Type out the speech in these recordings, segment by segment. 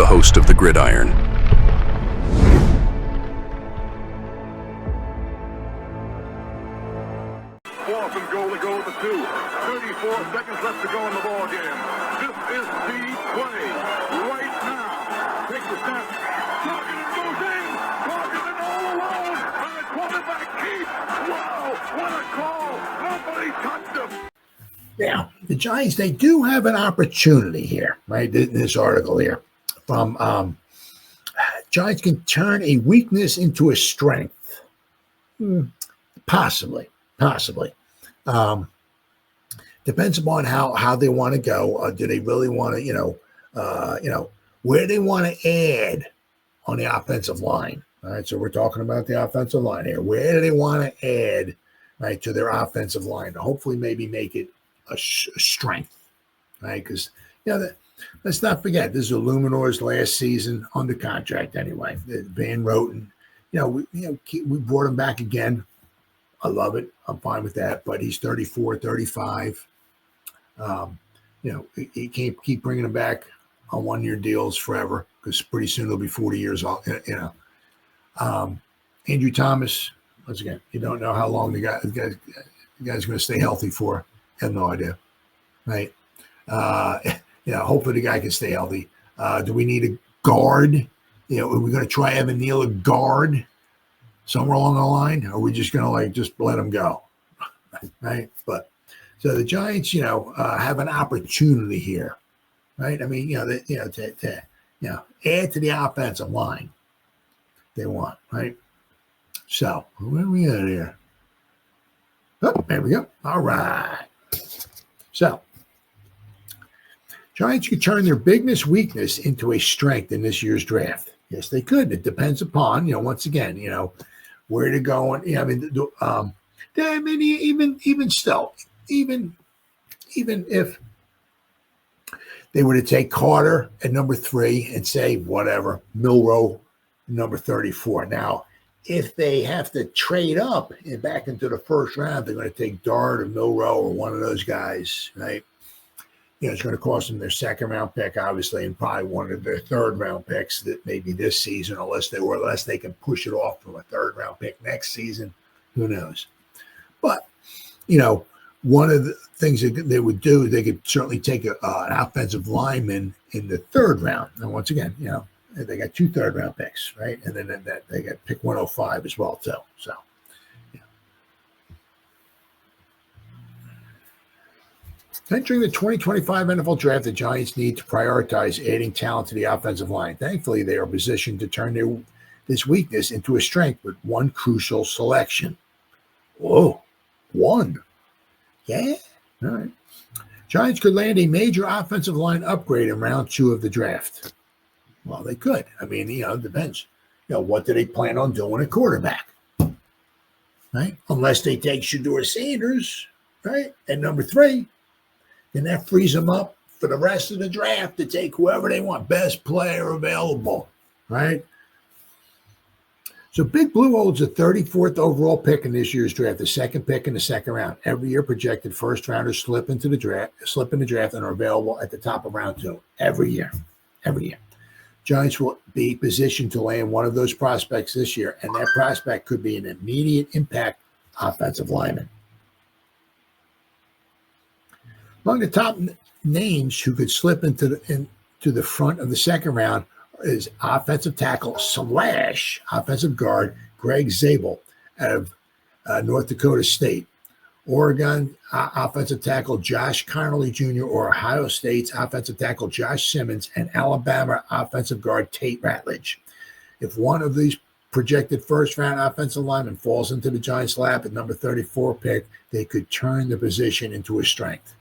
host of the Gridiron. Fourth and goal to go with the 2. 34 seconds left to go in the ball game. This is the play right now. Takes the snap. Targeted goes in. Targeted all alone. And the quarterback keeps. Wow, what a call. Nobody touched him. Now, the Giants, they do have an opportunity here, right? This article here from Giants can turn a weakness into a strength. Possibly. Depends upon how they want to go. Do they really want to, where they want to add on the offensive line? All right, so we're talking about the offensive line here. Where do they want to add, right, to their offensive line to hopefully maybe make it a strength, right? Because let's not forget, this is Illuminor's last season under contract anyway. Van Roten, we brought him back again. I love it. I'm fine with that. But he's 34, 35. He can't keep bringing him back on one-year deals forever because pretty soon they'll be 40 years old. Andrew Thomas, once again, you don't know how long the guy's going to stay healthy for. I have no idea, right? Hopefully the guy can stay healthy. Do we need a guard? Are we going to try Evan Neal a guard somewhere along the line? Or are we just going to just let him go, right? But so the Giants, have an opportunity here, right? I mean, to add to the offensive line they want, right? So where are we at here? Oh, there we go. All right. So, Giants could turn their biggest weakness into a strength in this year's draft. Yes, they could. It depends upon, once again, where to go. And even still, even if they were to take Carter at number 3 and say whatever, Milroe number 34. Now, if they have to trade up and back into the first round, they're going to take Dart or Milroe or one of those guys, right? It's going to cost them their second-round pick, obviously, and probably one of their third-round picks that maybe this season, unless they can push it off from a third-round pick next season. Who knows? But, one of the things that they would do, they could certainly take an offensive lineman in the third round. And once again, they got 2 third-round picks, right? And then they got pick 105 as well, too. So, Entering the 2025 NFL Draft, the Giants need to prioritize adding talent to the offensive line. Thankfully, they are positioned to turn this weakness into a strength with one crucial selection. Whoa, 1. Yeah, all right. Giants could land a major offensive line upgrade in round 2 of the draft. Well, they could. I mean, it depends. What do they plan on doing at quarterback? Right? Unless they take Shedeur Sanders, right, at number 3. Then that frees them up for the rest of the draft to take whoever they want, best player available, right? So Big Blue holds the 34th overall pick in this year's draft, the second pick in the second round. Every year, projected first rounders slip in the draft, and are available at the top of round 2. Every year. Giants will be positioned to land one of those prospects this year, and that prospect could be an immediate impact offensive lineman. Among the top names who could slip into the front of the second round is offensive tackle / offensive guard Greg Zabel out of North Dakota State, Oregon offensive tackle Josh Conerly Jr. or Ohio State's offensive tackle Josh Simmons, and Alabama offensive guard Tate Ratledge. If one of these projected first-round offensive linemen falls into the Giants' lap at number 34 pick, they could turn the position into a strength.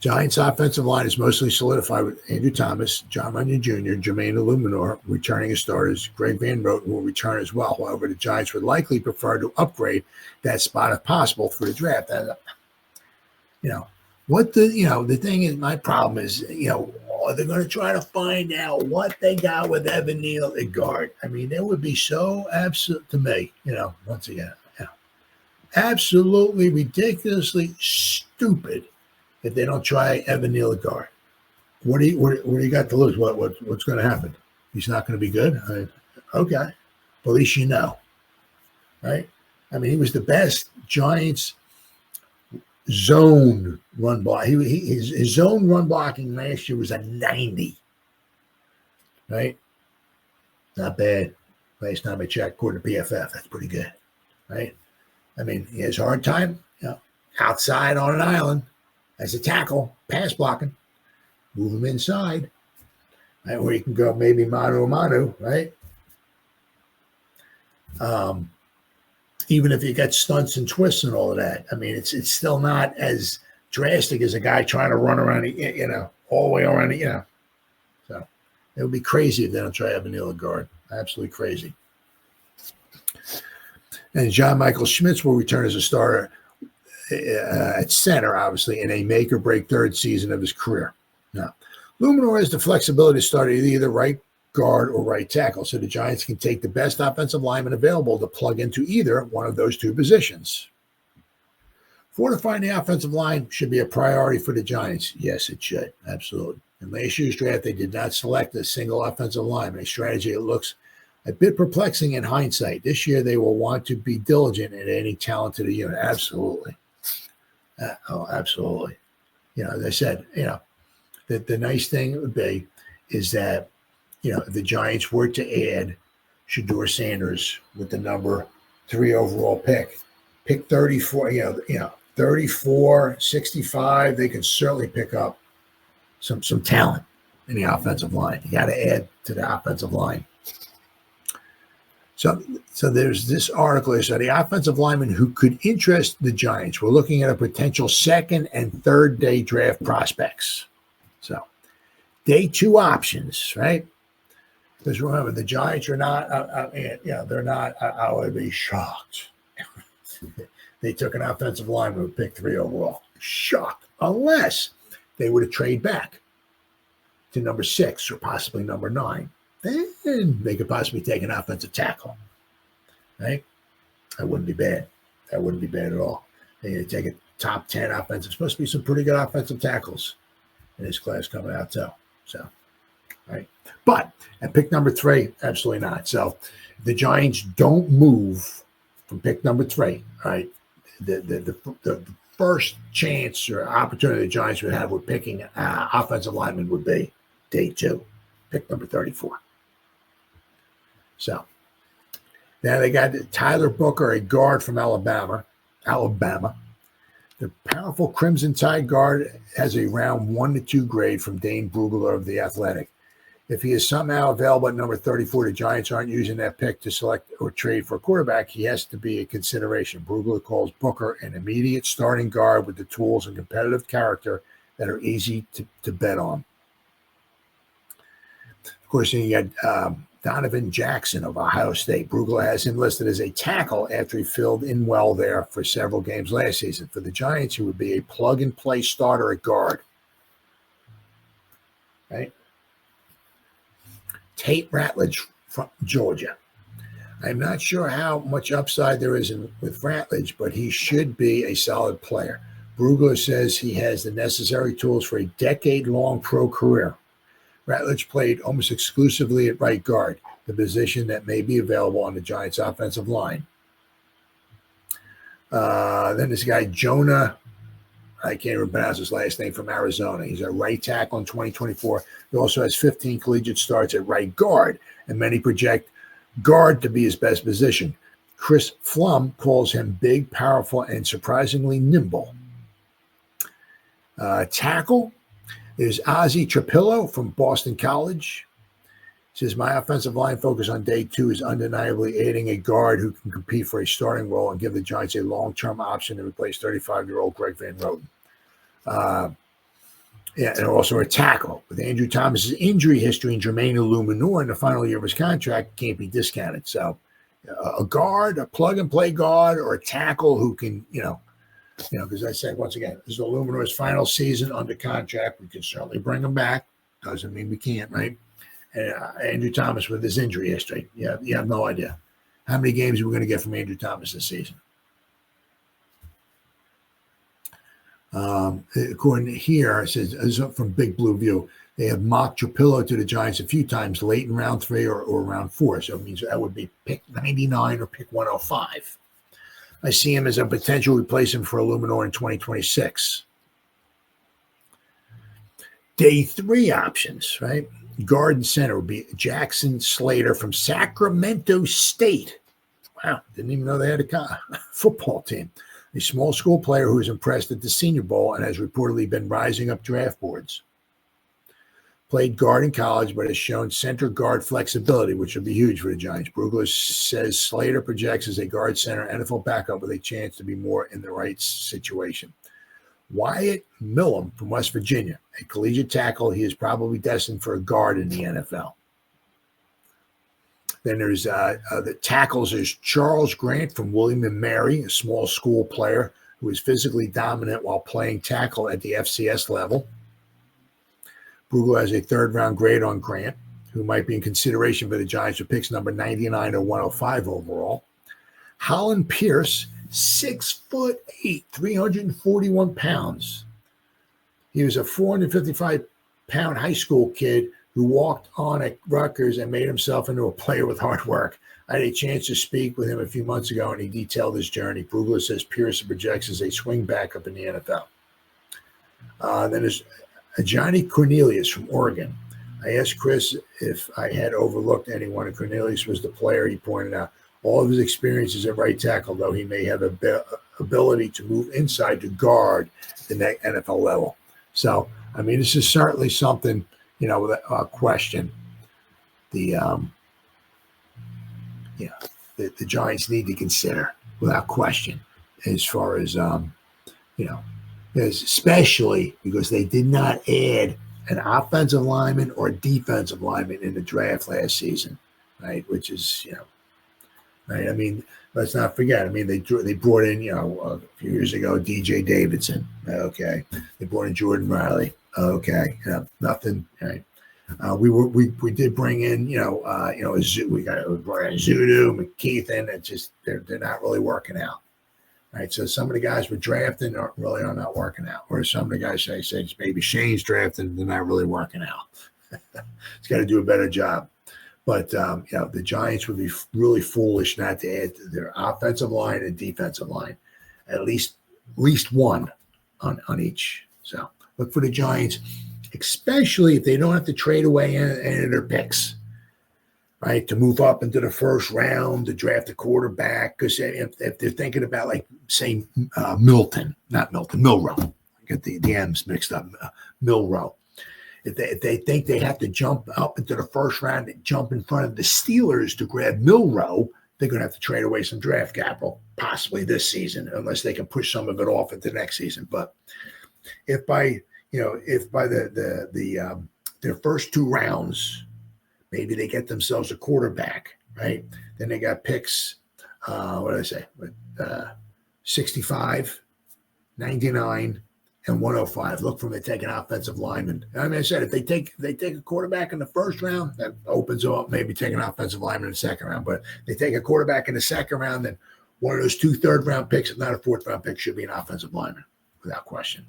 Giants' offensive line is mostly solidified with Andrew Thomas, John Runyon Jr., Jermaine Illuminor returning as starters. Greg Van Roten will return as well. However, the Giants would likely prefer to upgrade that spot if possible for the draft. The thing is, my problem is, are they going to try to find out what they got with Evan Neal at guard? I mean, it would be so absolute to me, once again, absolutely ridiculously stupid if they don't try Evan Neal at guard. What do you got to lose? What's going to happen? He's not going to be good. Okay, but at least you know, right? I mean, he was the best Giants zone run block. His zone run blocking last year was a 90, right? Not bad. Last time I checked, according to PFF, that's pretty good, right? I mean, he has a hard time, outside on an island as a tackle, pass blocking, move him inside, right, where you can go maybe mano a mano, right? Even if you get stunts and twists and all of that, I mean, it's still not as drastic as a guy trying to run around, all the way around, So it would be crazy if they don't try to have a kneeling guard. Absolutely crazy. And John Michael Schmitz will return as a starter at center, obviously, in a make-or-break third season of his career. Now, Luminor has the flexibility to start at either right guard or right tackle, so the Giants can take the best offensive lineman available to plug into either one of those two positions. Fortifying the offensive line should be a priority for the Giants. Yes, it should. Absolutely. In last year's draft, they did not select a single offensive lineman, a strategy that looks a bit perplexing in hindsight. This year, they will want to be diligent in adding talent to the unit. Absolutely. Absolutely. As I said, the nice thing would be is that, if the Giants were to add Shedeur Sanders with the number 3 overall pick 34, 34, 65, they can certainly pick up some talent in the offensive line. You got to add to the offensive line. So there's this article here. So the offensive lineman who could interest the Giants, we're looking at a potential second and third day draft prospects. So day 2 options, right? Because remember, the Giants are not, they're not, I would be shocked. They took an offensive lineman with pick 3 overall. Shocked. Unless they were to trade back to number 6 or possibly number 9. Then they could possibly take an offensive tackle, right? That wouldn't be bad. That wouldn't be bad at all. They take a top 10 offensive. Supposed to be some pretty good offensive tackles in this class coming out too. So, right. But at pick number 3, absolutely not. So the Giants don't move from pick number 3, right? The first chance or opportunity the Giants would have with picking offensive lineman would be day 2, pick number 34. So now they got Tyler Booker, a guard from Alabama. The powerful Crimson Tide guard has a round 1 to 2 grade from Dane Brugler of The Athletic. If he is somehow available at number 34, the Giants aren't using that pick to select or trade for a quarterback. He has to be a consideration. Brugler calls Booker an immediate starting guard with the tools and competitive character that are easy to bet on. Of course, then you got Donovan Jackson of Ohio State. Brugler has him listed as a tackle after he filled in well there for several games last season. For the Giants, he would be a plug-and-play starter at guard. Right? Tate Ratledge from Georgia. I'm not sure how much upside there is with Ratledge, but he should be a solid player. Brugler says he has the necessary tools for a decade-long pro career. Ratledge played almost exclusively at right guard, the position that may be available on the Giants' offensive line. Then this guy, Jonah, I can't even pronounce his last name, from Arizona. He's a right tackle in 2024. He also has 15 collegiate starts at right guard, and many project guard to be his best position. Chris Flum calls him big, powerful, and surprisingly nimble. Tackle is Ozzie Trapillo from Boston College. Says, my offensive line focus on day 2 is undeniably adding a guard who can compete for a starting role and give the Giants a long-term option to replace 35-year-old Greg Van Roten. And also a tackle. With Andrew Thomas's injury history and Jermaine Illuminor in the final year of his contract, can't be discounted. So a guard, a plug-and-play guard, or a tackle who can, because I said, once again, this is Illuminor's final season under contract. We can certainly bring him back. Doesn't mean we can't, right? And Andrew Thomas with his injury history. You have no idea. How many games are we going to get from Andrew Thomas this season? According to here, it says from Big Blue View, They have mocked Trapillo to the Giants a few times late in round 3 or round 4. So it means that would be pick 99 or pick 105. I see him as a potential replacement for Illuminor in 2026. Day 3 options, right? Guard and center would be Jackson Slater from Sacramento State. Wow, didn't even know they had a football team. A small school player who has impressed at the Senior Bowl and has reportedly been rising up draft boards. Played guard in college, but has shown center guard flexibility, which would be huge for the Giants. Brugler says Slater projects as a guard center NFL backup with a chance to be more in the right situation. Wyatt Millam from West Virginia, a collegiate tackle. He is probably destined for a guard in the NFL. Then there's the tackles. There's Charles Grant from William & Mary, a small school player who is physically dominant while playing tackle at the FCS level. Brugler has a 3rd-round grade on Grant, who might be in consideration for the Giants with picks number 99 or 105 overall. Holland Pierce, 6'8", 341 pounds. He was a 455-pound high school kid who walked on at Rutgers and made himself into a player with hard work. I had a chance to speak with him a few months ago, and he detailed his journey. Brugler says Pierce projects as a swing backup in the NFL. Then there's Johnny Cornelius from Oregon. I asked Chris if I had overlooked anyone, and Cornelius was the player he pointed out. All of his experiences at right tackle, though he may have a ability to move inside to guard at the NFL level. So, I mean, this is certainly something, without question. The Giants need to consider without question, as far as especially because they did not add an offensive lineman or a defensive lineman in the draft last season, right? Which is right. I mean, let's not forget. I mean, they brought in a few years ago DJ Davidson. Okay, they brought in Jordan Riley. Okay, nothing. Right. We did bring in we brought in Zudu, McKeithen. It's just they're not really working out. Right. So some of the guys we're drafting are not working out. Or some of the guys say maybe Shane's drafting, they're not really working out. He's got to do a better job. But the Giants would be really foolish not to add to their offensive line and defensive line, at least one on each. So look for the Giants, especially if they don't have to trade away any of their picks, right, to move up into the first round to draft a quarterback. Because if they're thinking about, like, say, Milrow. I get the M's mixed up. Milrow. If they think they have to jump up into the first round and jump in front of the Steelers to grab Milrow, they're going to have to trade away some draft capital, possibly this season, unless they can push some of it off into next season. But if by their first 2 rounds, maybe they get themselves a quarterback, right? Then they got picks, 65, 99, and 105. Look for them to take an offensive lineman. I mean, I said if they take a quarterback in the first round, that opens them up. Maybe take an offensive lineman in the second round. But if they take a quarterback in the second round, then one of those 2 third-round picks, if not a 4th-round pick, should be an offensive lineman without question.